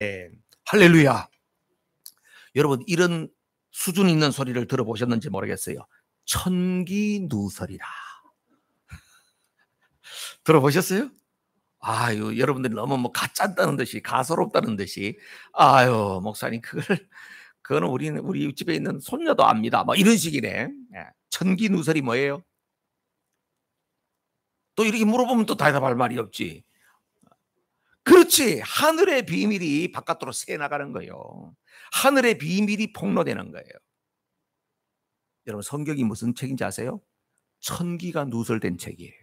예. 할렐루야. 여러분, 이런 수준 있는 소리를 들어보셨는지 모르겠어요. 천기누설이라. 들어보셨어요? 아유, 여러분들이 너무 뭐 가짠다는 듯이, 가소롭다는 듯이, 아유, 목사님, 그거는 우리 집에 있는 손녀도 압니다. 뭐 이런 식이네. 예. 천기누설이 뭐예요? 또 이렇게 물어보면 또 대답할 말이 없지. 그렇지. 하늘의 비밀이 바깥으로 새 나가는 거예요. 하늘의 비밀이 폭로되는 거예요. 여러분, 성경이 무슨 책인지 아세요? 천기가 누설된 책이에요.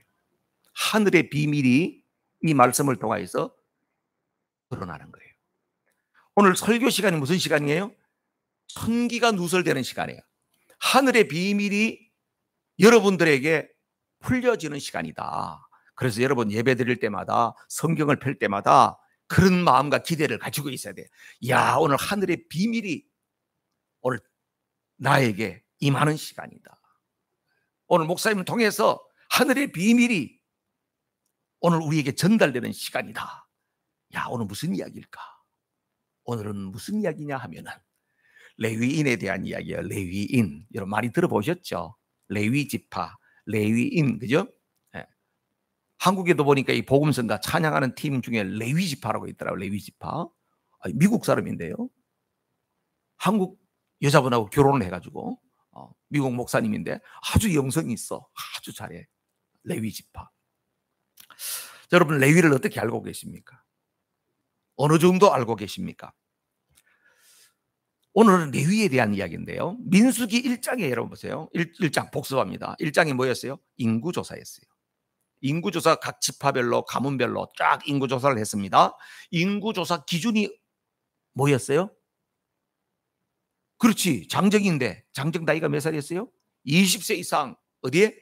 하늘의 비밀이 이 말씀을 통하여서 드러나는 거예요. 오늘 설교 시간이 무슨 시간이에요? 천기가 누설되는 시간이에요. 하늘의 비밀이 여러분들에게 풀려지는 시간이다. 그래서 여러분 예배 드릴 때마다, 성경을 펼 때마다 그런 마음과 기대를 가지고 있어야 돼요. 야, 오늘 하늘의 비밀이 오늘 나에게 임하는 시간이다. 오늘 목사님을 통해서 하늘의 비밀이 오늘 우리에게 전달되는 시간이다. 야, 오늘 무슨 이야기일까? 오늘은 무슨 이야기냐 하면은 레위인에 대한 이야기예요. 레위인. 여러분 많이 들어보셨죠? 레위 지파, 레위인, 그죠? 예. 한국에도 보니까 이 복음성가 찬양하는 팀 중에 레위 지파라고 있더라고요. 레위 지파. 미국 사람인데요. 한국 여자분하고 결혼을 해가지고 미국 목사님인데 아주 영성이 있어. 아주 잘해. 레위 지파. 여러분, 레위를 어떻게 알고 계십니까? 어느 정도 알고 계십니까? 오늘은 레위에 대한 이야기인데요. 민수기 1장에 여러분 보세요. 1장 복습합니다. 1장이 뭐였어요? 인구조사였어요. 인구조사 각 지파별로 가문별로 쫙 인구조사를 했습니다. 인구조사 기준이 뭐였어요? 그렇지, 장정인데 장정 나이가 몇 살이었어요? 20세 이상. 어디에?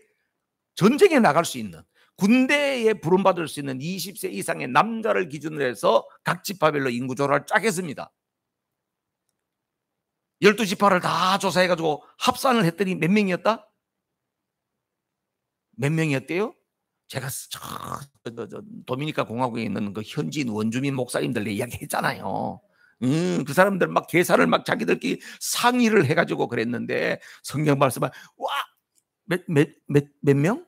전쟁에 나갈 수 있는, 군대에 부름받을 수 있는 20세 이상의 남자를 기준으로 해서 각 지파별로 인구조사를 쫙 했습니다. 12지파를 다 조사해가지고 합산을 했더니 몇 명이었다? 몇 명이었대요? 제가 도미니카 공화국에 있는 그 현지인 원주민 목사님들 이야기 했잖아요. 그 사람들 막 계산을 막 자기들끼리 상의를 해가지고 그랬는데 성경 말씀은 와, 몇 명?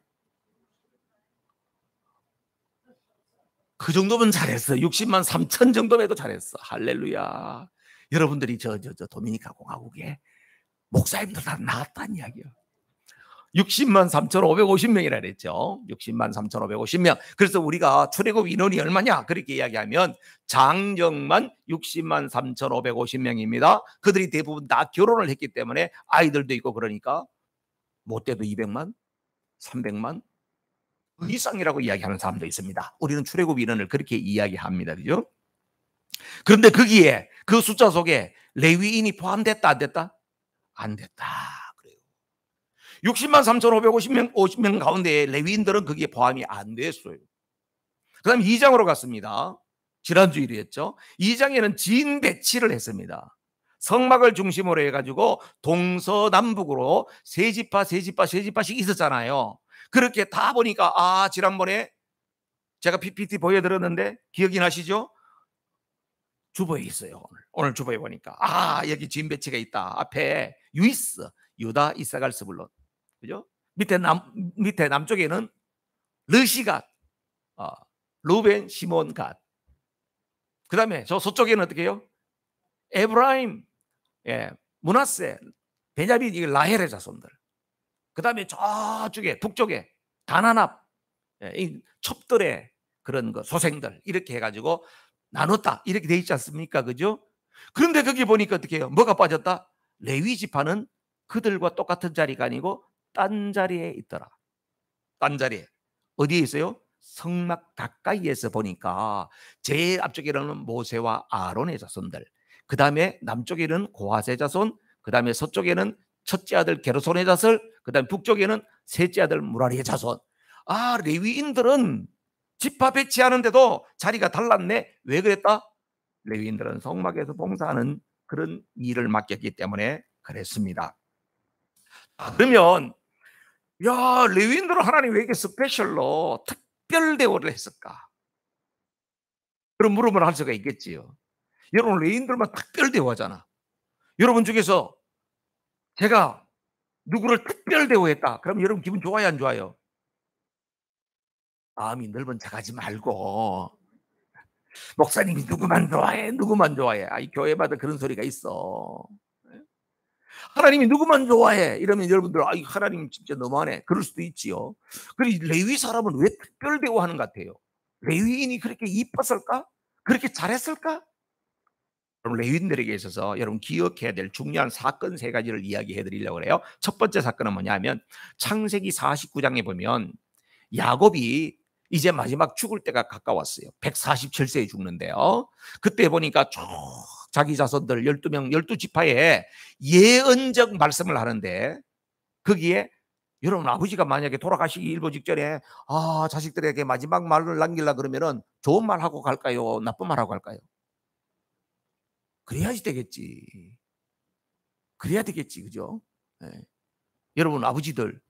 그 정도면 잘했어. 60만 3천 정도면 해도 잘했어. 할렐루야. 여러분들이 저 도미니카 공화국에 목사님들 다 나왔다는 이야기야. 60만 3,550명이라 그랬죠. 60만 3,550명. 그래서 우리가 출애굽 인원이 얼마냐? 그렇게 이야기하면 장정만 60만 3,550명입니다. 그들이 대부분 다 결혼을 했기 때문에 아이들도 있고 그러니까 못돼도 200만, 300만 그 이상이라고 이야기하는 사람도 있습니다. 우리는 출애굽 인원을 그렇게 이야기합니다. 그죠? 그런데 거기에 그 숫자 속에 레위인이 포함됐다 안 됐다? 안 됐다. 60만 3,550명 50명 가운데 레위인들은 거기에 포함이 안 됐어요. 그 다음에 2장으로 갔습니다. 지난주일이었죠. 2장에는 진 배치를 했습니다. 성막을 중심으로 해가지고 동서남북으로 세 지파씩 있었잖아요. 그렇게 다 보니까 지난번에 제가 PPT 보여드렸는데 기억이 나시죠? 주보에 있어요. 오늘 주보에 보니까 여기 진 배치가 있다. 앞에 유이스, 유다, 이사갈, 스불론, 그죠? 밑에 남쪽에는 르시갓, 루벤, 시몬, 갓. 그 다음에 저 서쪽에는 어떻게 해요? 에브라임, 므낫세, 베냐민, 이게 라헬의 자손들. 그 다음에 저쪽에 북쪽에 다나납, 이 첩들의 그런 거 소생들, 이렇게 해가지고 나눴다, 이렇게 돼 있지 않습니까? 그죠? 그런데 거기 보니까 어떻게 해요? 뭐가 빠졌다? 레위 지파는 그들과 똑같은 자리가 아니고 딴 자리에 있더라. 딴 자리에. 어디에 있어요? 성막 가까이에서 보니까 제일 앞쪽에는 모세와 아론의 자손들, 그 다음에 남쪽에는 고핫의 자손, 그 다음에 서쪽에는 첫째 아들 게르손의 자손, 그 다음에 북쪽에는 셋째 아들 무라리의 자손. 레위인들은 지파 배치하는데도 자리가 달랐네. 왜 그랬다? 레위인들은 성막에서 봉사하는 그런 일을 맡겼기 때문에 그랬습니다. 그러면 레위인들은 하나님 왜 이렇게 스페셜로 특별 대우를 했을까? 그런 물음을 할 수가 있겠지요. 여러분 레위인들만 특별 대우하잖아. 여러분 중에서 제가 누구를 특별 대우했다. 그럼 여러분 기분 좋아요, 안 좋아요? 마음이 넓은 척하지 말고 목사님이 누구만 좋아해, 누구만 좋아해. 이 교회마다 그런 소리가 있어. 하나님이 누구만 좋아해. 이러면 여러분들 하나님 진짜 너무하네. 그럴 수도 있지요. 그리고 레위 사람은 왜 특별 대우하는 것 같아요? 레위인이 그렇게 이뻤을까? 그렇게 잘했을까? 그럼 레위인들에게 있어서 여러분 기억해야 될 중요한 사건 세 가지를 이야기해 드리려고 그래요. 첫 번째 사건은 뭐냐면 창세기 49장에 보면 야곱이 이제 마지막 죽을 때가 가까웠어요. 147세에 죽는데요. 그때 보니까 쭉 자기 자손들 12명, 12지파에 예언적 말씀을 하는데 거기에 여러분 아버지가 만약에 돌아가시기 일보 직전에 자식들에게 마지막 말을 남기려 그러면은 좋은 말 하고 갈까요? 나쁜 말 하고 갈까요? 그래야지 되겠지. 그래야 되겠지. 그죠? 예. 여러분 아버지들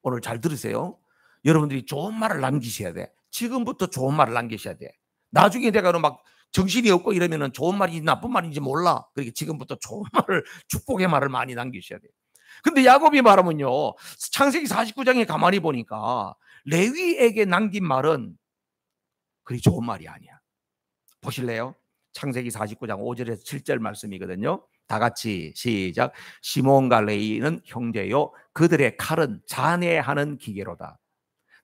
오늘 잘 들으세요. 여러분들이 좋은 말을 남기셔야 돼. 지금부터 좋은 말을 남기셔야 돼. 나중에 내가 막 정신이 없고 이러면은 좋은 말인지 나쁜 말인지 몰라. 그러니까 지금부터 좋은 말을 축복의 말을 많이 남기셔야 돼요. 근데 야곱이 말하면요. 창세기 49장에 가만히 보니까 레위에게 남긴 말은 그리 좋은 말이 아니야. 보실래요? 창세기 49장 5절에서 7절 말씀이거든요. 다 같이 시작. 시몬과 레위는 형제요 그들의 칼은 잔해하는 기계로다.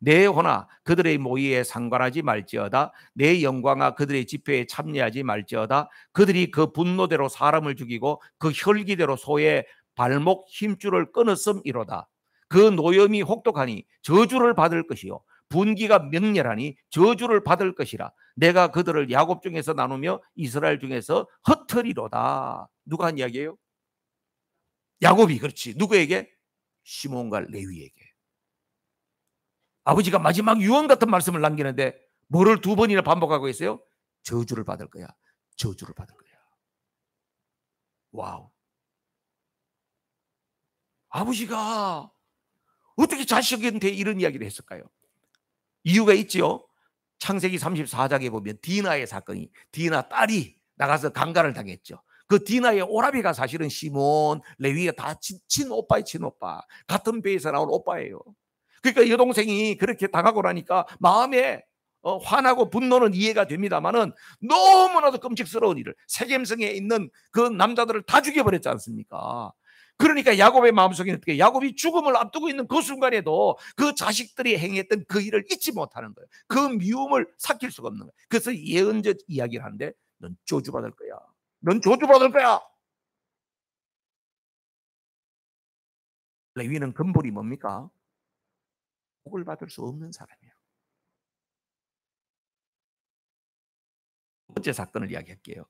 내 호나 그들의 모의에 상관하지 말지어다. 내 영광아 그들의 집회에 참여하지 말지어다. 그들이 그 분노대로 사람을 죽이고 그 혈기대로 소의 발목 힘줄을 끊었음이로다. 그 노염이 혹독하니 저주를 받을 것이요 분기가 맹렬하니 저주를 받을 것이라. 내가 그들을 야곱 중에서 나누며 이스라엘 중에서 흩으리로다. 누가 한 이야기예요? 야곱이. 그렇지. 누구에게? 시몬과 레위에게. 아버지가 마지막 유언 같은 말씀을 남기는데 뭐를 두 번이나 반복하고 있어요? 저주를 받을 거야. 저주를 받을 거야. 와우. 아버지가 어떻게 자식한테 이런 이야기를 했을까요? 이유가 있지요. 창세기 34장에 보면 디나의 사건이, 디나 딸이 나가서 강간을 당했죠. 그 디나의 오라비가 사실은 시몬, 레위가 다 친오빠의 친오빠. 같은 배에서 나온 오빠예요. 그러니까 여동생이 그렇게 당하고 나니까 마음에 화나고 분노는 이해가 됩니다만은 너무나도 끔찍스러운 일을, 세겜성에 있는 그 남자들을 다 죽여버렸지 않습니까? 그러니까 야곱의 마음속에는 어떻게, 야곱이 죽음을 앞두고 있는 그 순간에도 그 자식들이 행했던 그 일을 잊지 못하는 거예요. 그 미움을 삭힐 수가 없는 거예요. 그래서 예언적 이야기를 하는데 넌 저주받을 거야. 넌 저주받을 거야. 레위는 근본이 뭡니까? 복을 받을 수 없는 사람이에요. 두 번째 사건을 이야기할게요.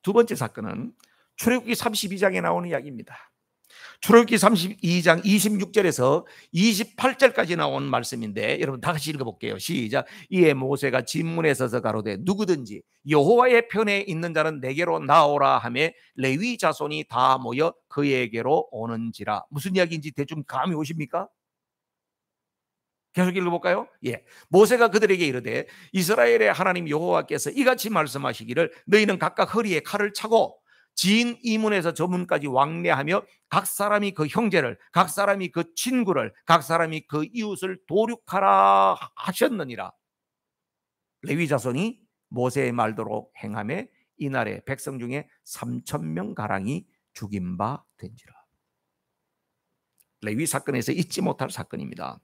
두 번째 사건은 출애굽기 32장에 나오는 이야기입니다. 출애굽기 32장 26절에서 28절까지 나온 말씀인데 여러분 다 같이 읽어볼게요. 시작. 이에 모세가 진문에 서서 가로되 누구든지 여호와의 편에 있는 자는 내게로 나오라 하며 레위 자손이 다 모여 그에게로 오는지라. 무슨 이야기인지 대충 감이 오십니까? 계속 읽어볼까요? 예. 모세가 그들에게 이르되 이스라엘의 하나님 여호와께서 이같이 말씀하시기를 너희는 각각 허리에 칼을 차고 진 이문에서 저 문까지 왕래하며 각 사람이 그 형제를, 각 사람이 그 친구를, 각 사람이 그 이웃을 도륙하라 하셨느니라. 레위 자손이 모세의 말대로 행하며 이날에 백성 중에 3,000명 가량이 죽인 바 된지라. 레위 사건에서 잊지 못할 사건입니다.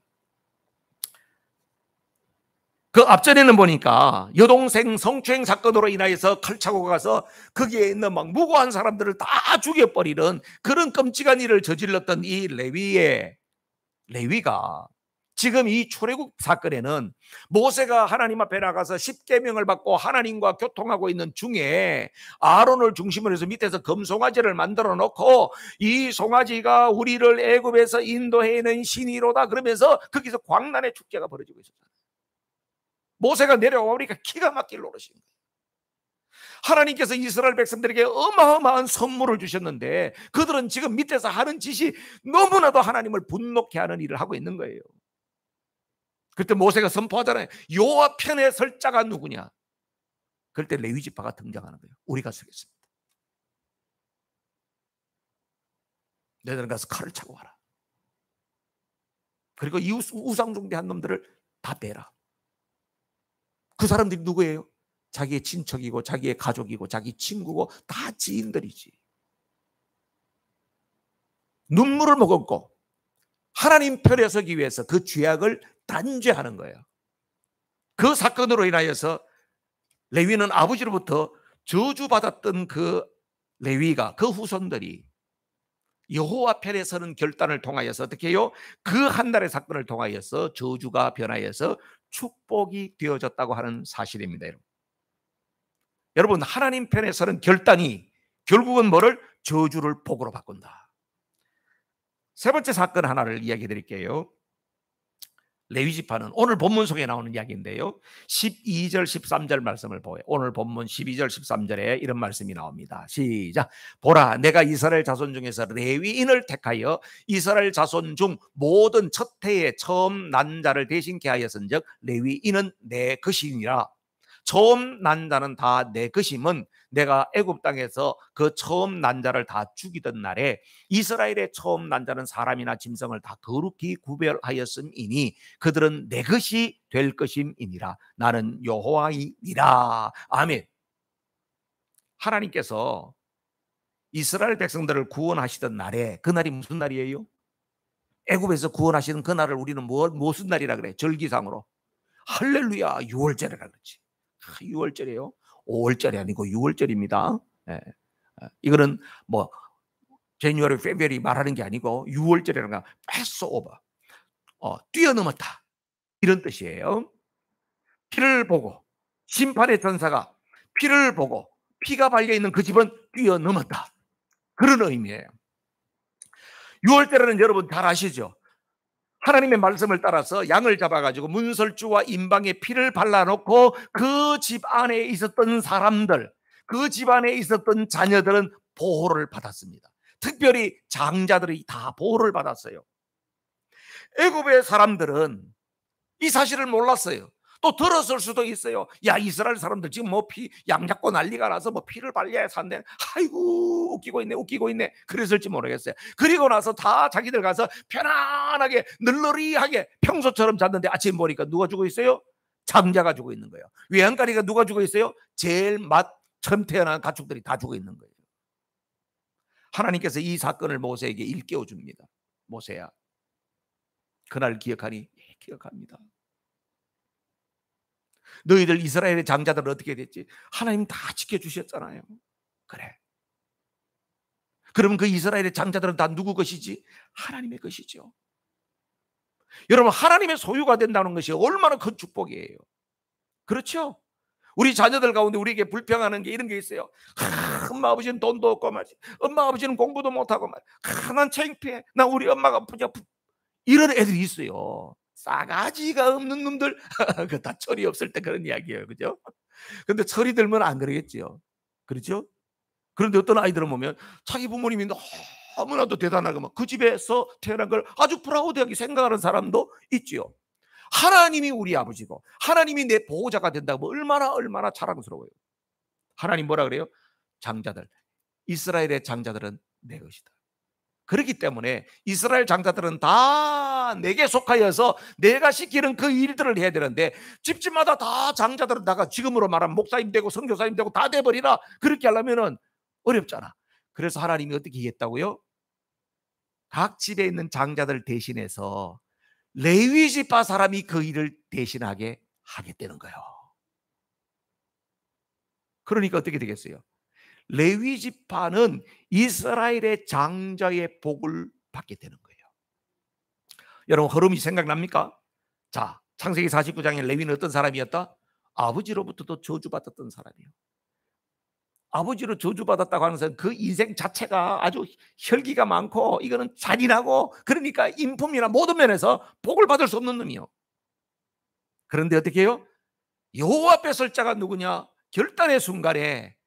그 앞전에는 보니까 여동생 성추행 사건으로 인하여서 칼 차고 가서 거기에 있는 막 무고한 사람들을 다 죽여버리는 그런 끔찍한 일을 저질렀던 이 레위가 지금 이 출애굽 사건에는 모세가 하나님 앞에 나가서 십계명을 받고 하나님과 교통하고 있는 중에 아론을 중심으로 해서 밑에서 금송아지를 만들어 놓고 이 송아지가 우리를 애굽에서 인도해낸 신이로다 그러면서 거기서 광란의 축제가 벌어지고 있었어요. 모세가 내려오니까 기가 막힐 노릇인 거예요. 하나님께서 이스라엘 백성들에게 어마어마한 선물을 주셨는데 그들은 지금 밑에서 하는 짓이 너무나도 하나님을 분노케 하는 일을 하고 있는 거예요. 그때 모세가 선포하잖아요. 여호와 편에 설 자가 누구냐? 그럴 때 레위 지파가 등장하는 거예요. 우리가 서겠습니다. 너희들은 가서 칼을 차고 와라. 그리고 이웃 우상숭배한 놈들을 다 빼라. 그 사람들이 누구예요? 자기의 친척이고 자기의 가족이고 자기 친구고 다 지인들이지. 눈물을 머금고 하나님 편에 서기 위해서 그 죄악을 단죄하는 거예요. 그 사건으로 인하여서 레위는 아버지로부터 저주받았던 그 레위가, 그 후손들이 여호와 편에 서는 결단을 통하여서 어떻게 해요? 그 한 달의 사건을 통하여서 저주가 변하여서 축복이 되어졌다고 하는 사실입니다. 여러분, 하나님 편에 서는 결단이 결국은 뭐를? 저주를 복으로 바꾼다. 세 번째 사건 하나를 이야기해 드릴게요. 레위 지파는 오늘 본문 속에 나오는 이야기인데요, 12절 13절 말씀을 보여요. 오늘 본문 12절 13절에 이런 말씀이 나옵니다. 시작. 보라, 내가 이스라엘 자손 중에서 레위인을 택하여 이스라엘 자손 중 모든 첫 해에 처음 난 자를 대신케 하였은즉 레위인은 내 것이니라. 처음 난 자는 다 내 것임은 내가 애굽 땅에서 그 처음 난 자를 다 죽이던 날에 이스라엘의 처음 난 자는 사람이나 짐승을 다 거룩히 구별하였음이니 그들은 내 것이 될 것임이니라. 나는 여호와이니라. 아멘. 하나님께서 이스라엘 백성들을 구원하시던 날에, 그 날이 무슨 날이에요? 애굽에서 구원하시는 그 날을 우리는 무슨 날이라 그래? 절기상으로 할렐루야 6월절이라 그러지. 6월절이에요. 5월절이 아니고 6월절입니다. 예. 이거는 뭐 제뉴얼리, 페브리 말하는 게 아니고 6월절이라는 건 패스 오버, 뛰어넘었다, 이런 뜻이에요. 피를 보고, 심판의 전사가 피를 보고 피가 발려있는 그 집은 뛰어넘었다, 그런 의미예요. 6월절에는 여러분 잘 아시죠? 하나님의 말씀을 따라서 양을 잡아가지고 문설주와 임방에 피를 발라놓고 그 집 안에 있었던 사람들, 그 집 안에 있었던 자녀들은 보호를 받았습니다. 특별히 장자들이 다 보호를 받았어요. 애굽의 사람들은 이 사실을 몰랐어요. 또 들었을 수도 있어요. 야, 이스라엘 사람들 지금 뭐 양 잡고 난리가 나서 뭐 피를 발려야 산대. 아이고, 웃기고 있네. 그랬을지 모르겠어요. 그리고 나서 다 자기들 가서 편안하게 널널이하게 평소처럼 잤는데 아침 보니까 누가 죽어 있어요? 장자가 죽어 있는 거예요. 외양간이가 누가 죽어 있어요? 제일 처음 태어난 가축들이 다 죽어 있는 거예요. 하나님께서 이 사건을 모세에게 일깨워 줍니다. 모세야, 그날 기억하니? 기억합니다. 너희들 이스라엘의 장자들은 어떻게 됐지? 하나님 다 지켜주셨잖아요. 그래. 그러면 그 이스라엘의 장자들은 다 누구 것이지? 하나님의 것이죠. 여러분, 하나님의 소유가 된다는 것이 얼마나 큰 축복이에요. 그렇죠? 우리 자녀들 가운데 우리에게 불평하는 게 이런 게 있어요. 엄마 아버지는 돈도 없고 말이지, 엄마 아버지는 공부도 못하고 말이지, 난 창피해, 나 우리 엄마가 이런 애들이 있어요. 싸가지가 없는 놈들. 그 다 철이 없을 때 그런 이야기예요, 그죠? 근데 철이 들면 안 그러겠지요. 그렇죠? 그런데 어떤 아이들은 보면 자기 부모님이 너무나도 대단하고 막 그 집에서 태어난 걸 아주 프라우드하게 생각하는 사람도 있지요. 하나님이 우리 아버지고 하나님이 내 보호자가 된다고 얼마나 자랑스러워요. 하나님 뭐라 그래요? 장자들, 이스라엘의 장자들은 내 것이다. 그렇기 때문에 이스라엘 장자들은 다 내게 속하여서 내가 시키는 그 일들을 해야 되는데, 집집마다 다 장자들은 다가 지금으로 말하면 목사님 되고 선교사님 되고 다 돼버리라, 그렇게 하려면은 어렵잖아. 그래서 하나님이 어떻게 했다고요? 각 집에 있는 장자들 대신해서 레위 지파 사람이 그 일을 대신하게 하겠다는 거예요. 그러니까 어떻게 되겠어요? 레위 지파는 이스라엘의 장자의 복을 받게 되는 거예요. 여러분, 흐름이 생각납니까? 자, 창세기 49장에 레위는 어떤 사람이었다? 아버지로부터도 저주받았던 사람이에요. 아버지로 저주받았다고 하는 것은 그 인생 자체가 아주 혈기가 많고 이거는 잔인하고, 그러니까 인품이나 모든 면에서 복을 받을 수 없는 놈이요. 그런데 어떻게 해요? 여호와 앞에 설 자가 누구냐? 결단의 순간에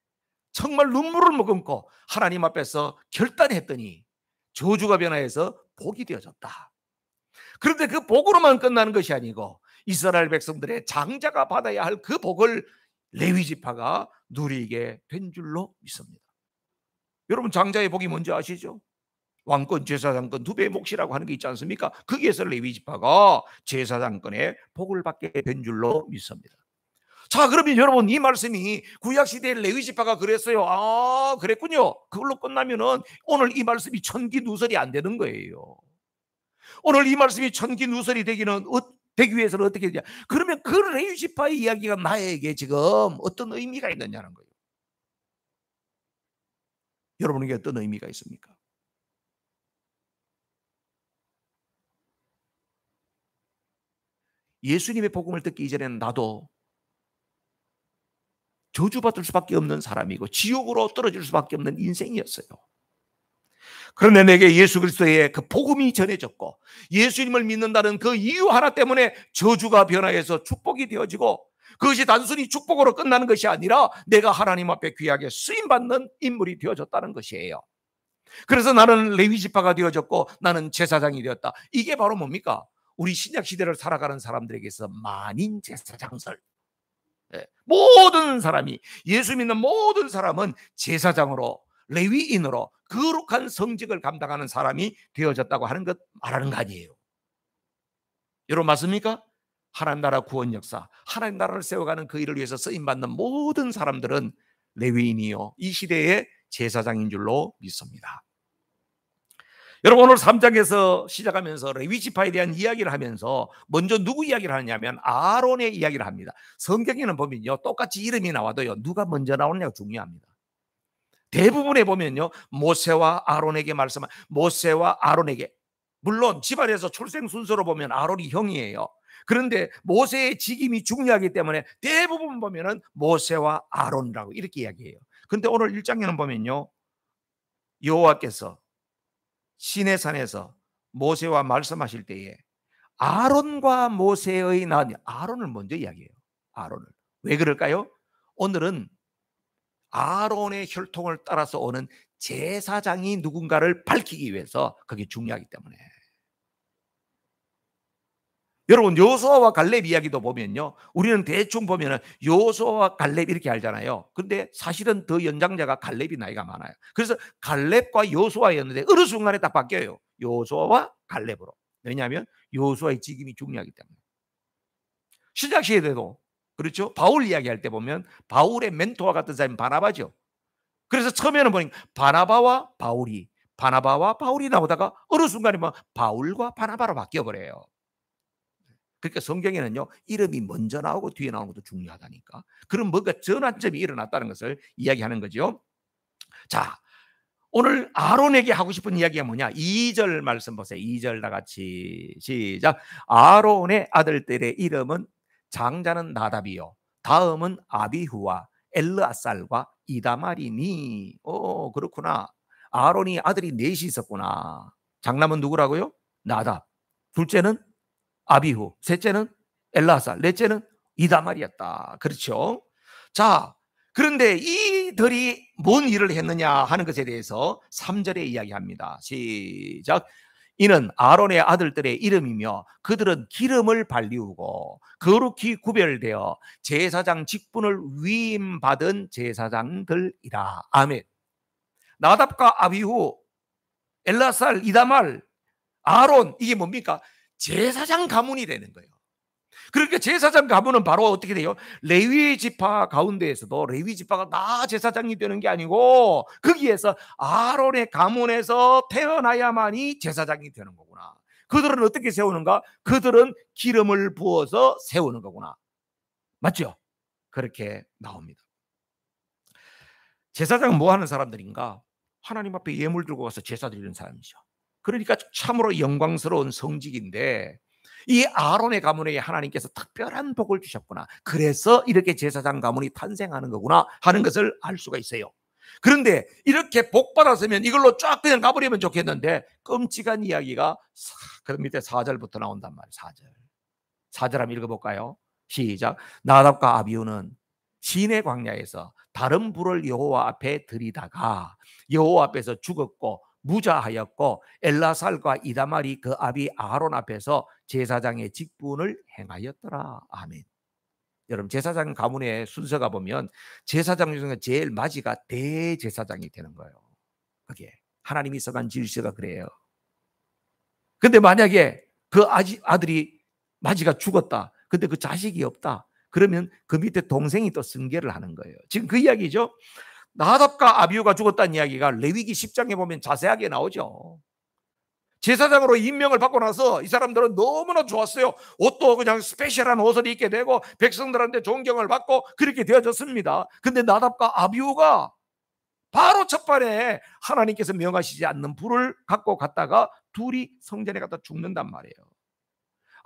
정말 눈물을 머금고 하나님 앞에서 결단했더니 저주가 변화해서 복이 되어졌다. 그런데 그 복으로만 끝나는 것이 아니고 이스라엘 백성들의 장자가 받아야 할 그 복을 레위 지파가 누리게 된 줄로 믿습니다. 여러분, 장자의 복이 뭔지 아시죠? 왕권, 제사장권 두 배의 몫이라고 하는 게 있지 않습니까? 거기에서 레위 지파가 제사장권의 복을 받게 된 줄로 믿습니다. 자, 그러면 여러분, 이 말씀이 구약 시대의 레위 지파가 그랬어요. 아, 그랬군요. 그걸로 끝나면은 오늘 이 말씀이 천기누설이 안 되는 거예요. 오늘 이 말씀이 천기누설이 되기 위해서는 어떻게 되냐? 그러면 그 레위 지파의 이야기가 나에게 지금 어떤 의미가 있느냐는 거예요. 여러분에게 어떤 의미가 있습니까? 예수님의 복음을 듣기 이전에는 나도 저주받을 수밖에 없는 사람이고 지옥으로 떨어질 수밖에 없는 인생이었어요. 그런데 내게 예수 그리스도의 그 복음이 전해졌고 예수님을 믿는다는 그 이유 하나 때문에 저주가 변화해서 축복이 되어지고, 그것이 단순히 축복으로 끝나는 것이 아니라 내가 하나님 앞에 귀하게 쓰임받는 인물이 되어졌다는 것이에요. 그래서 나는 레위 지파가 되어졌고 나는 제사장이 되었다. 이게 바로 뭡니까? 우리 신약 시대를 살아가는 사람들에게서 만인 제사장설. 모든 사람이, 예수 믿는 모든 사람은 제사장으로, 레위인으로 거룩한 성직을 감당하는 사람이 되어졌다고 하는 것 말하는 거 아니에요. 여러분, 맞습니까? 하나님 나라 구원 역사, 하나님 나라를 세워가는 그 일을 위해서 쓰임받는 모든 사람들은 레위인이요, 이 시대의 제사장인 줄로 믿습니다. 여러분, 오늘 3장에서 시작하면서 레위 지파에 대한 이야기를 하면서 먼저 누구 이야기를 하냐면 아론의 이야기를 합니다. 성경에는 보면요, 똑같이 이름이 나와도요, 누가 먼저 나오느냐가 중요합니다. 대부분에 보면요, 모세와 아론에게 말씀한, 모세와 아론에게, 물론 집안에서 출생 순서로 보면 아론이 형이에요. 그런데 모세의 직임이 중요하기 때문에 대부분 보면은 모세와 아론이라고 이렇게 이야기해요. 그런데 오늘 1장에는 보면요, 여호와께서 시내산에서 모세와 말씀하실 때에 아론과 모세의 아론을 먼저 이야기해요. 아론을. 왜 그럴까요? 오늘은 아론의 혈통을 따라서 오는 제사장이 누군가를 밝히기 위해서 그게 중요하기 때문에. 여러분, 여호수아와 갈렙 이야기도 보면요, 우리는 대충 보면은 여호수아와 갈렙 이렇게 알잖아요. 근데 사실은 더 연장자가 갈렙이 나이가 많아요. 그래서 갈렙과 여호수아였는데 어느 순간에 딱 바뀌어요. 여호수아와 갈렙으로. 왜냐하면 여호수아의 직임이 중요하기 때문에. 신약 시대에도 그렇죠. 바울 이야기할 때 보면 바울의 멘토와 같은 사람이 바나바죠. 그래서 처음에는 보니까 바나바와 바울이 나오다가 어느 순간에 뭐 바울과 바나바로 바뀌어 버려요. 그러니까 성경에는요, 이름이 먼저 나오고 뒤에 나오는 것도 중요하다니까. 그럼 뭔가 전환점이 일어났다는 것을 이야기하는 거죠. 자, 오늘 아론에게 하고 싶은 이야기가 뭐냐? 2절 말씀 보세요. 2절 다 같이 시작. 아론의 아들들의 이름은 장자는 나답이요, 다음은 아비후와 엘르아살과 이다말이니. 그렇구나. 아론이 아들이 넷이 있었구나. 장남은 누구라고요? 나답. 둘째는 아비후, 셋째는 엘라살, 넷째는 이다말이었다. 그렇죠? 자, 그런데 이들이 뭔 일을 했느냐 하는 것에 대해서 3절에 이야기합니다. 시작. 이는 아론의 아들들의 이름이며 그들은 기름을 발리우고 거룩히 구별되어 제사장 직분을 위임받은 제사장들이라. 아멘. 나답과 아비후, 엘라살, 이다말, 아론, 이게 뭡니까? 제사장 가문이 되는 거예요. 그러니까 제사장 가문은 바로 어떻게 돼요? 레위 지파 가운데에서도 레위 지파가 다 제사장이 되는 게 아니고 거기에서 아론의 가문에서 태어나야만이 제사장이 되는 거구나. 그들은 어떻게 세우는가? 그들은 기름을 부어서 세우는 거구나. 맞죠? 그렇게 나옵니다. 제사장은 뭐 하는 사람들인가? 하나님 앞에 예물 들고 가서 제사 드리는 사람이죠. 그러니까 참으로 영광스러운 성직인데 이 아론의 가문에 하나님께서 특별한 복을 주셨구나. 그래서 이렇게 제사장 가문이 탄생하는 거구나 하는 것을 알 수가 있어요. 그런데 이렇게 복 받았으면 이걸로 쫙 그냥 가버리면 좋겠는데 끔찍한 이야기가 그 밑에 4절부터 나온단 말이에요. 4절 한번 읽어볼까요? 시작. 나답과 아비후는 시내 광야에서 다른 불을 여호와 앞에 들이다가 여호와 앞에서 죽었고 무자하였고 엘라살과 이다말이 그 아비 아론 앞에서 제사장의 직분을 행하였더라. 아멘. 여러분 제사장 가문의 순서가 보면 제사장 중에 제일 맞이가 대제사장이 되는 거예요. 그게 하나님이 써간 질서가 그래요. 근데 만약에 그 아들이 맞이가 죽었다. 근데 그 자식이 없다. 그러면 그 밑에 동생이 또 승계를 하는 거예요. 지금 그 이야기죠. 나답과 아비후가 죽었다는 이야기가 레위기 10장에 보면 자세하게 나오죠. 제사장으로 임명을 받고 나서 이 사람들은 너무나 좋았어요. 옷도 그냥 스페셜한 옷을 입게 되고 백성들한테 존경을 받고 그렇게 되어졌습니다. 근데 나답과 아비후가 바로 첫발에 하나님께서 명하시지 않는 불을 갖고 갔다가 둘이 성전에 갔다 죽는단 말이에요.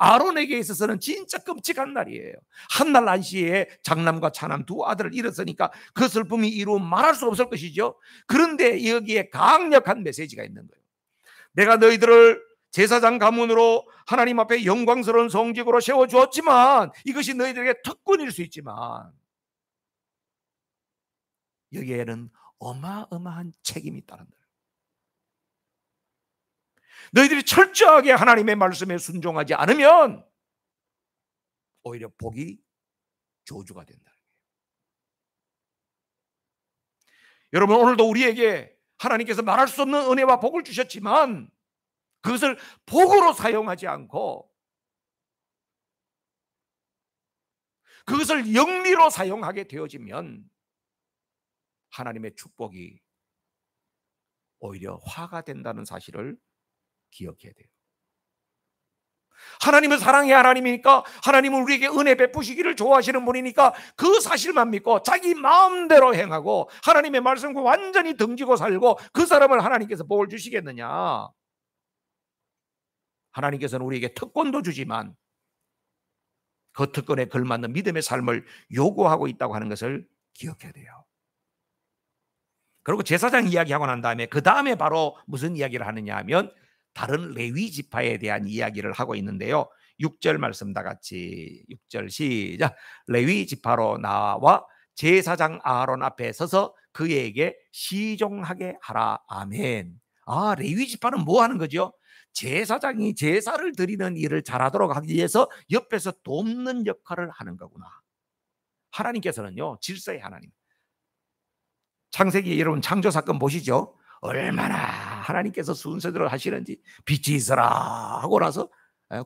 아론에게 있어서는 진짜 끔찍한 날이에요. 한날 안시에 장남과 차남 두 아들을 잃었으니까 그 슬픔이 이루 말할 수 없을 것이죠. 그런데 여기에 강력한 메시지가 있는 거예요. 내가 너희들을 제사장 가문으로 하나님 앞에 영광스러운 성직으로 세워주었지만 이것이 너희들에게 특권일 수 있지만 여기에는 어마어마한 책임이 있다는 거예요. 너희들이 철저하게 하나님의 말씀에 순종하지 않으면 오히려 복이 저주가 된다. 여러분 오늘도 우리에게 하나님께서 말할 수 없는 은혜와 복을 주셨지만 그것을 복으로 사용하지 않고 그것을 영리로 사용하게 되어지면 하나님의 축복이 오히려 화가 된다는 사실을 기억해야 돼요. 하나님은 사랑의 하나님이니까 하나님은 우리에게 은혜 베푸시기를 좋아하시는 분이니까 그 사실만 믿고 자기 마음대로 행하고 하나님의 말씀과 완전히 등지고 살고 그 사람을 하나님께서 복을 주시겠느냐? 하나님께서는 우리에게 특권도 주지만 그 특권에 걸맞는 믿음의 삶을 요구하고 있다고 하는 것을 기억해야 돼요. 그리고 제사장 이야기하고 난 다음에 그 다음에 바로 무슨 이야기를 하느냐 하면 다른 레위 지파에 대한 이야기를 하고 있는데요. 6절 말씀 다 같이 6절 시작. 레위 지파로 나와 제사장 아론 앞에 서서 그에게 시종하게 하라. 아멘. 아, 레위 지파는 뭐 하는 거죠? 제사장이 제사를 드리는 일을 잘하도록 하기 위해서 옆에서 돕는 역할을 하는 거구나. 하나님께서는요, 질서의 하나님. 창세기 여러분 창조 사건 보시죠. 얼마나 하나님께서 순서대로 하시는지. 빛이 있어라 하고 나서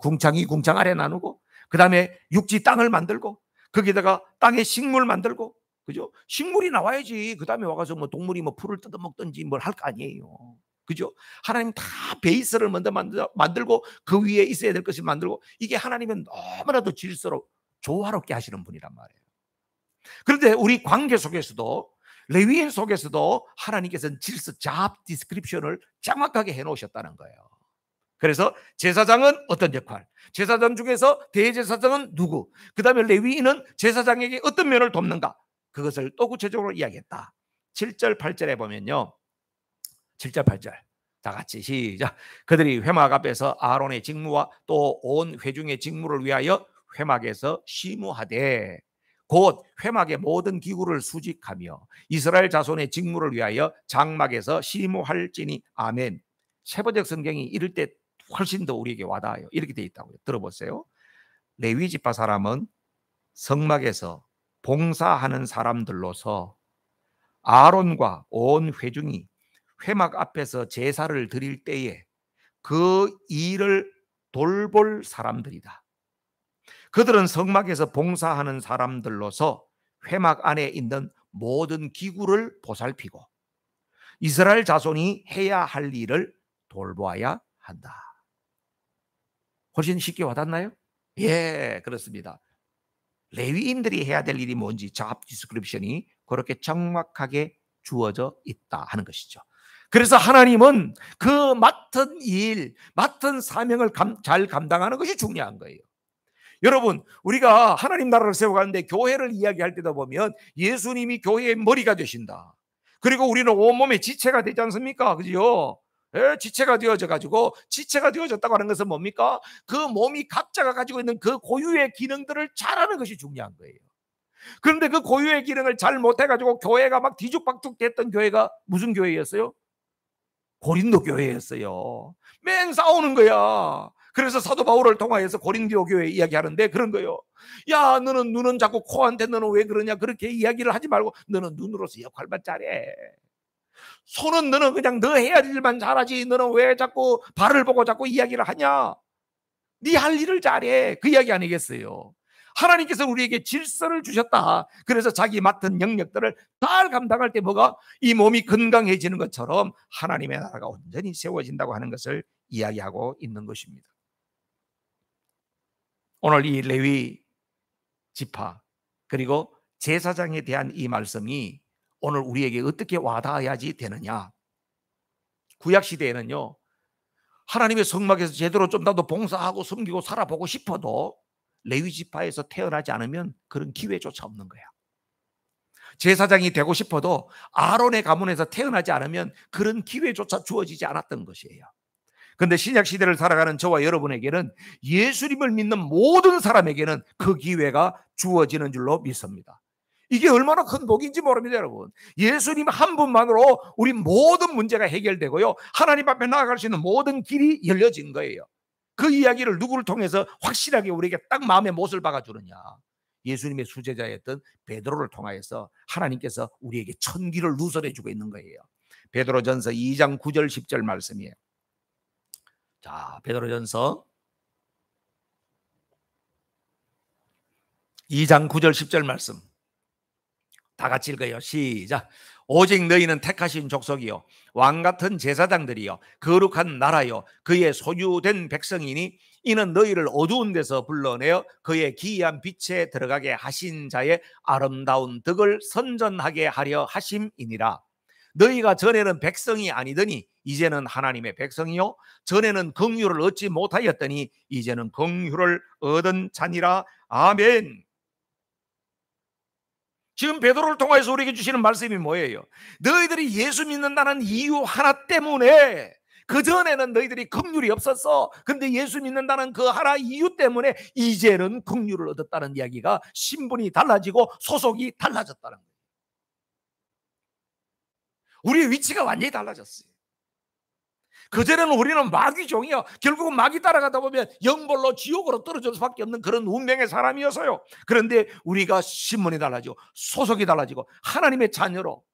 궁창이 궁창 아래 나누고 그 다음에 육지 땅을 만들고 거기다가 땅에 식물 만들고, 그죠? 식물이 나와야지 그 다음에 와가서 뭐 동물이 뭐 풀을 뜯어먹든지 뭘 할 거 아니에요. 그죠? 하나님 다 베이스를 먼저 만들고 그 위에 있어야 될 것을 만들고, 이게 하나님은 너무나도 질서로 조화롭게 하시는 분이란 말이에요. 그런데 우리 관계 속에서도 레위인 속에서도 하나님께서는 질서 잡 디스크립션을 정확하게 해놓으셨다는 거예요. 그래서 제사장은 어떤 역할, 제사장 중에서 대제사장은 누구, 그 다음에 레위인은 제사장에게 어떤 면을 돕는가, 그것을 또 구체적으로 이야기했다. 7절 8절에 보면요, 7절 8절 다 같이 시작. 그들이 회막 앞에서 아론의 직무와 또 온 회중의 직무를 위하여 회막에서 시무하되 곧 회막의 모든 기구를 수직하며 이스라엘 자손의 직무를 위하여 장막에서 시무할지니. 아멘. 세번역 성경이 이럴 때 훨씬 더 우리에게 와닿아요. 이렇게 돼 있다고요. 들어보세요. 레위 지파 사람은 성막에서 봉사하는 사람들로서 아론과 온 회중이 회막 앞에서 제사를 드릴 때에 그 일을 돌볼 사람들이다. 그들은 성막에서 봉사하는 사람들로서 회막 안에 있는 모든 기구를 보살피고 이스라엘 자손이 해야 할 일을 돌보아야 한다. 훨씬 쉽게 와닿나요? 예, 그렇습니다. 레위인들이 해야 될 일이 뭔지 잡 디스크립션이 그렇게 정확하게 주어져 있다 하는 것이죠. 그래서 하나님은 그 맡은 일, 맡은 사명을 잘 감당하는 것이 중요한 거예요. 여러분, 우리가 하나님 나라를 세워가는데 교회를 이야기할 때도 보면 예수님이 교회의 머리가 되신다. 그리고 우리는 온몸의 지체가 되지 않습니까? 그죠? 예, 지체가 되어져 가지고, 지체가 되어졌다고 하는 것은 뭡니까? 그 몸이 각자가 가지고 있는 그 고유의 기능들을 잘하는 것이 중요한 거예요. 그런데 그 고유의 기능을 잘 못해가지고 교회가 막 뒤죽박죽 됐던 교회가 무슨 교회였어요? 고린도 교회였어요. 맨 싸우는 거야. 그래서 사도 바울을 통하여서 고린도 교회에 이야기하는데 그런 거예요. 야, 너는 눈은 자꾸 코한테 너는 왜 그러냐, 그렇게 이야기를 하지 말고 너는 눈으로서 역할만 잘해. 손은 너는 그냥 너 해야 할 일만 잘하지, 너는 왜 자꾸 발을 보고 자꾸 이야기를 하냐. 네 할 일을 잘해. 그 이야기 아니겠어요? 하나님께서 우리에게 질서를 주셨다. 그래서 자기 맡은 영역들을 잘 감당할 때 뭐가 이 몸이 건강해지는 것처럼 하나님의 나라가 온전히 세워진다고 하는 것을 이야기하고 있는 것입니다. 오늘 이 레위 지파 그리고 제사장에 대한 이 말씀이 오늘 우리에게 어떻게 와닿아야지 되느냐. 구약시대에는요, 하나님의 성막에서 제대로 좀 더 봉사하고 섬기고 살아보고 싶어도 레위 지파에서 태어나지 않으면 그런 기회조차 없는 거야. 제사장이 되고 싶어도 아론의 가문에서 태어나지 않으면 그런 기회조차 주어지지 않았던 것이에요. 그런데 신약 시대를 살아가는 저와 여러분에게는, 예수님을 믿는 모든 사람에게는 그 기회가 주어지는 줄로 믿습니다. 이게 얼마나 큰 복인지 모릅니다, 여러분. 예수님 한 분만으로 우리 모든 문제가 해결되고요, 하나님 앞에 나아갈 수 있는 모든 길이 열려진 거예요. 그 이야기를 누구를 통해서 확실하게 우리에게 딱 마음의 못을 박아주느냐? 예수님의 수제자였던 베드로를 통하여서 하나님께서 우리에게 천기를 누설해주고 있는 거예요. 베드로전서 2장 9절 10절 말씀이에요. 자, 베드로전서 2장 9절 10절 말씀 다 같이 읽어요. 시작. 오직 너희는 택하신 족속이요 왕같은 제사장들이요 거룩한 나라요 그의 소유된 백성이니 이는 너희를 어두운 데서 불러내어 그의 기이한 빛에 들어가게 하신 자의 아름다운 덕을 선전하게 하려 하심이니라. 너희가 전에는 백성이 아니더니 이제는 하나님의 백성이요 전에는 긍휼을 얻지 못하였더니 이제는 긍휼을 얻은 자니라. 아멘. 지금 베드로를 통해서 우리에게 주시는 말씀이 뭐예요? 너희들이 예수 믿는다는 이유 하나 때문에, 그전에는 너희들이 긍휼이 없었어. 근데 예수 믿는다는 그 하나 이유 때문에 이제는 긍휼을 얻었다는 이야기가, 신분이 달라지고 소속이 달라졌다는 거예요. 우리의 위치가 완전히 달라졌어요. 그전에는 우리는 마귀 종이요, 결국은 마귀 따라가다 보면 영벌로 지옥으로 떨어질 수밖에 없는 그런 운명의 사람이었어요. 그런데 우리가 신분이 달라지고 소속이 달라지고 하나님의 자녀로,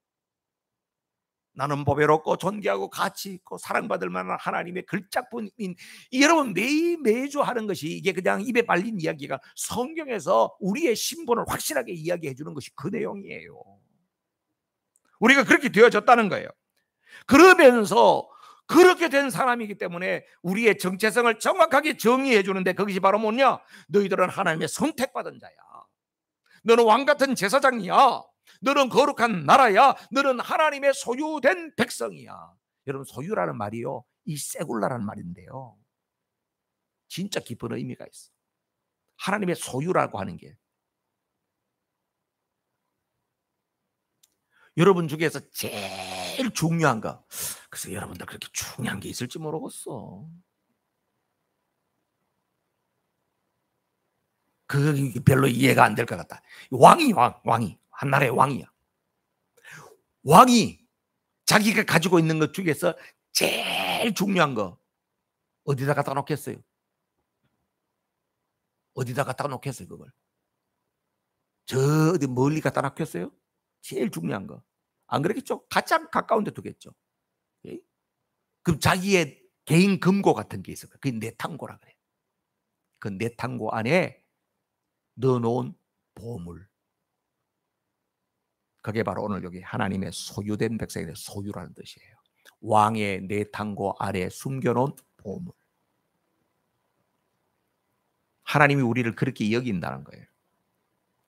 나는 보배롭고 존귀하고 가치 있고 사랑받을 만한 하나님의 걸작품인, 여러분 매주 하는 것이, 이게 그냥 입에 발린 이야기가 성경에서 우리의 신분을 확실하게 이야기해 주는 것이 그 내용이에요. 우리가 그렇게 되어졌다는 거예요. 그러면서 그렇게 된 사람이기 때문에 우리의 정체성을 정확하게 정의해 주는데, 그것이 바로 뭐냐? 너희들은 하나님의 선택받은 자야. 너는 왕같은 제사장이야. 너는 거룩한 나라야. 너는 하나님의 소유된 백성이야. 여러분, 소유라는 말이요, 이 세굴라라는 말인데요, 진짜 깊은 의미가 있어. 하나님의 소유라고 하는 게, 여러분 중에서 제일 중요한 거, 그래서 여러분들 그렇게 중요한 게 있을지 모르겠어. 그 별로 이해가 안 될 것 같다. 왕이 한 나라의 왕이야. 왕이 자기가 가지고 있는 것 중에서 제일 중요한 거 어디다 갖다 놓겠어요? 어디다 갖다 놓겠어요? 그걸 저 어디 멀리 갖다 놓겠어요? 제일 중요한 거 안 그러겠죠? 가장 가까운 데 두겠죠. 예? 그럼 자기의 개인 금고 같은 게 있어요. 그게 내탕고라 그래요. 그 내탕고 안에 넣어놓은 보물, 그게 바로 오늘 여기 하나님의 소유된 백성의 소유라는 뜻이에요. 왕의 내탕고 아래 숨겨놓은 보물. 하나님이 우리를 그렇게 여긴다는 거예요.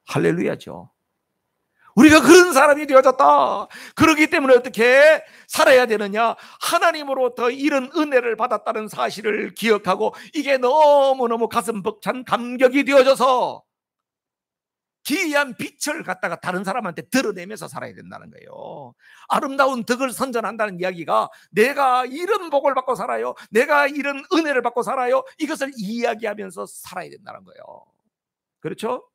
할렐루야죠. 우리가 그런 사람이 되어졌다. 그렇기 때문에 어떻게 살아야 되느냐? 하나님으로부터 이런 은혜를 받았다는 사실을 기억하고, 이게 너무너무 가슴 벅찬 감격이 되어져서 기이한 빛을 갖다가 다른 사람한테 드러내면서 살아야 된다는 거예요. 아름다운 덕을 선전한다는 이야기가, 내가 이런 복을 받고 살아요, 내가 이런 은혜를 받고 살아요, 이것을 이야기하면서 살아야 된다는 거예요. 그렇죠?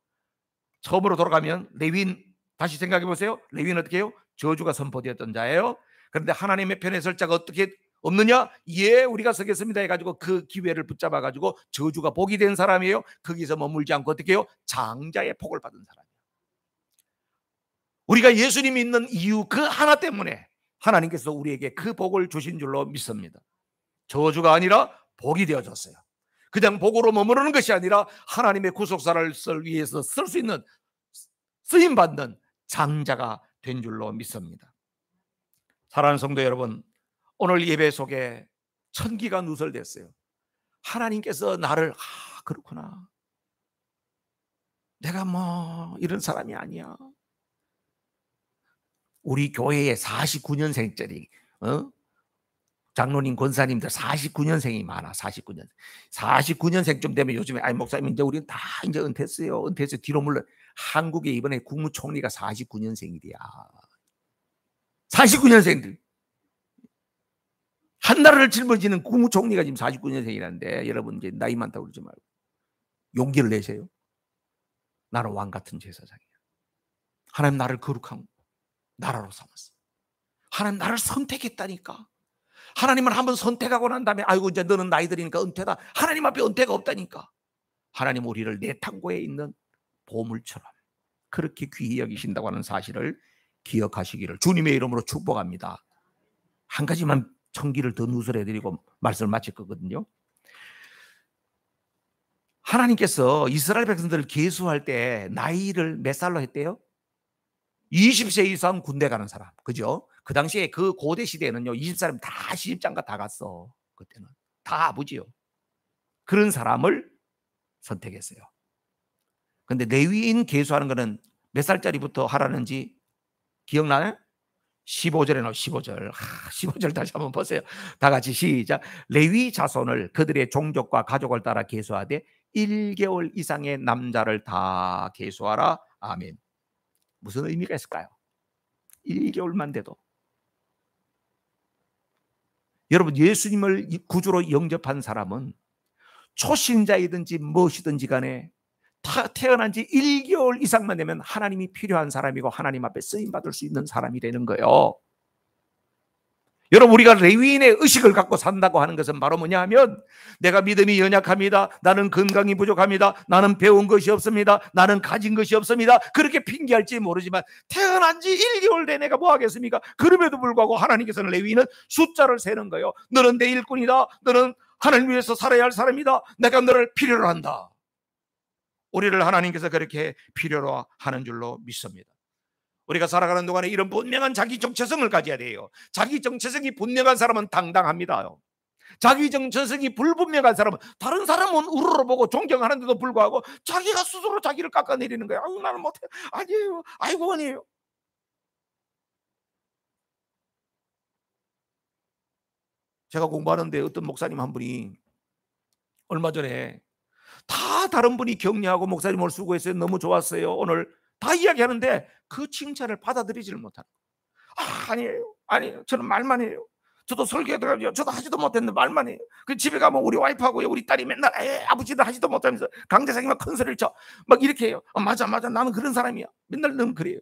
처음으로 돌아가면 레위인, 다시 생각해 보세요. 레위인은 어떻게 해요? 저주가 선포되었던 자예요. 그런데 하나님의 편에 설 자가 없느냐? 예, 우리가 서겠습니다 해가지고 그 기회를 붙잡아가지고 저주가 복이 된 사람이에요. 거기서 머물지 않고 어떻게 해요? 장자의 복을 받은 사람이에요. 우리가 예수님이 있는 이유 그 하나 때문에 하나님께서 우리에게 그 복을 주신 줄로 믿습니다. 저주가 아니라 복이 되어졌어요. 그냥 복으로 머무르는 것이 아니라 하나님의 구속사를 위해서 쓸 수 있는 쓰임받는 장자가 된 줄로 믿습니다. 사랑하는 성도 여러분, 오늘 예배 속에 천기가 누설됐어요. 하나님께서 나를 그렇구나, 내가 뭐 이런 사람이 아니야. 우리 교회에 49년생짜리 장로님 권사님들 49년생이 많아. 49년생쯤 되면 요즘에 목사님 이제 우리는 다 이제 은퇴했어요. 뒤로 물러. 한국에 이번에 국무총리가 49년생이야. 49년생들. 한 나라를 짊어지는 국무총리가 지금 49년생이라는데 여러분 이제 나이 많다고 그러지 말고 용기를 내세요. 나는 왕 같은 제사장이야. 하나님 나를 거룩한 나라로 삼았어. 하나님 나를 선택했다니까. 하나님은 한번 선택하고 난 다음에 아이고 이제 너는 나이 들이니까 은퇴다. 하나님 앞에 은퇴가 없다니까. 하나님 우리를 내탕고에 있는 보물처럼 그렇게 귀히 여기신다고 하는 사실을 기억하시기를 주님의 이름으로 축복합니다. 한 가지만 청기를 더 누설해드리고 말씀을 마칠 거거든요. 하나님께서 이스라엘 백성들을 계수할 때 나이를 몇 살로 했대요? 20세 이상 군대 가는 사람. 그죠? 그 당시에 그 고대 시대에는요 20살이면 다 시집장가 다 갔어. 그때는 다 아버지요. 그런 사람을 선택했어요. 근데 레위인 계수하는 거는 몇 살짜리부터 하라는지 기억나요? 15절에 나와. 15절 15절 다시 한번 보세요. 다 같이 시작. 레위 자손을 그들의 종족과 가족을 따라 계수하되 1개월 이상의 남자를 다 계수하라. 아멘. 무슨 의미가 있을까요? 1개월만 돼도. 여러분 예수님을 구주로 영접한 사람은 초신자이든지 무엇이든지 간에 태어난 지 1개월 이상만 되면 하나님이 필요한 사람이고 하나님 앞에 쓰임받을 수 있는 사람이 되는 거예요. 여러분 우리가 레위인의 의식을 갖고 산다고 하는 것은 바로 뭐냐 하면 내가 믿음이 연약합니다. 나는 건강이 부족합니다. 나는 배운 것이 없습니다. 나는 가진 것이 없습니다. 그렇게 핑계할지 모르지만 태어난 지 1개월 돼 내가 뭐 하겠습니까? 그럼에도 불구하고 하나님께서는 레위인은 숫자를 세는 거예요. 너는 내 일꾼이다. 너는 하나님 위해서 살아야 할 사람이다. 내가 너를 필요로 한다. 우리를 하나님께서 그렇게 필요로 하는 줄로 믿습니다. 우리가 살아가는 동안에 이런 분명한 자기 정체성을 가져야 돼요. 자기 정체성이 분명한 사람은 당당합니다. 자기 정체성이 불분명한 사람은 다른 사람은 우러러보고 존경하는데도 불구하고 자기가 스스로 자기를 깎아내리는 거예요. 아유 나는 못해. 아니에요. 아이고 아니에요. 제가 공부하는데 어떤 목사님 한 분이 얼마 전에 다 다른 분이 격려하고 목사님 오늘 수고했어요. 너무 좋았어요. 오늘 다 이야기하는데 그 칭찬을 받아들이지를 못하는 거예요. 아니에요. 저는 말만 해요. 저도 설교해도 저도 하지도 못했는데 말만 해요. 그 집에 가면 우리 와이프하고 우리 딸이 맨날 아버지도 하지도 못하면서 강대상이 막 큰 소리를 쳐. 막 이렇게 해요. 맞아 나는 그런 사람이야. 맨날 넌 그래요.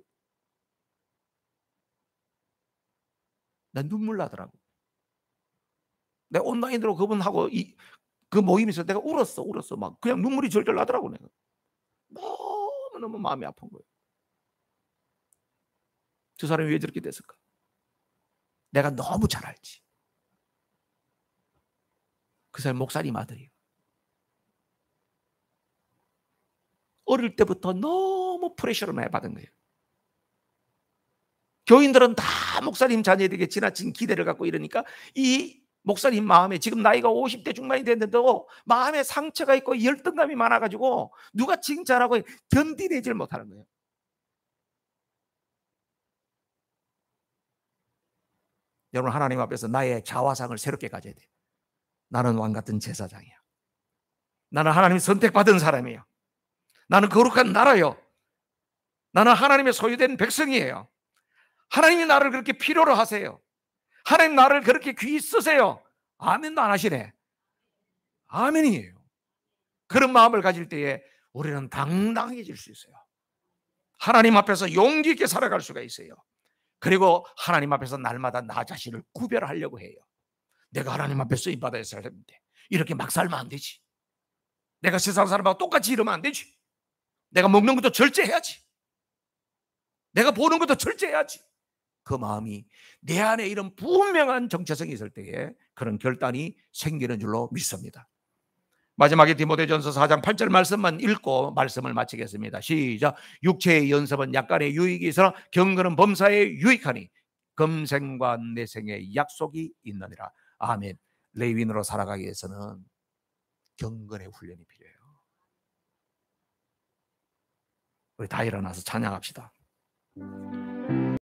난 눈물 나더라고. 내가 온라인으로 그분하고 그 모임에서 내가 울었어. 막 그냥 눈물이 절절 나더라고. 내가 너무 마음이 아픈 거예요. 저 사람이 왜 저렇게 됐을까? 내가 너무 잘 알지. 그 사람 목사님 아들이에요. 어릴 때부터 너무 프레셔를 많이 받은 거예요. 교인들은 다 목사님 자녀에게 지나친 기대를 갖고 이러니까 이 목사님 마음에 지금 나이가 50대 중반이 됐는데도 마음에 상처가 있고 열등감이 많아가지고 누가 칭찬하고 견디내질 못하는 거예요. 여러분 하나님 앞에서 나의 자화상을 새롭게 가져야 돼요. 나는 왕 같은 제사장이야. 나는 하나님 선택받은 사람이에요. 나는 거룩한 나라요. 나는 하나님의 소유된 백성이에요. 하나님이 나를 그렇게 필요로 하세요. 하나님 나를 그렇게 귀히 쓰세요. 아멘도 안 하시네. 아멘이에요. 그런 마음을 가질 때에 우리는 당당해질 수 있어요. 하나님 앞에서 용기 있게 살아갈 수가 있어요. 그리고 하나님 앞에서 날마다 나 자신을 구별하려고 해요. 내가 하나님 앞에 쓰임받아야 살는데 이렇게 막 살면 안 되지. 내가 세상 사람하고 똑같이 이러면 안 되지. 내가 먹는 것도 절제해야지. 내가 보는 것도 절제해야지. 그 마음이 내 안에 이런 분명한 정체성이 있을 때에 그런 결단이 생기는 줄로 믿습니다. 마지막에 디모데전서 4장 8절 말씀만 읽고 말씀을 마치겠습니다. 시작. 육체의 연습은 약간의 유익이 있으나 경건은 범사에 유익하니 금생과 내생의 약속이 있느니라. 아멘. 레위인으로 살아가기 위해서는 경건의 훈련이 필요해요. 우리 다 일어나서 찬양합시다.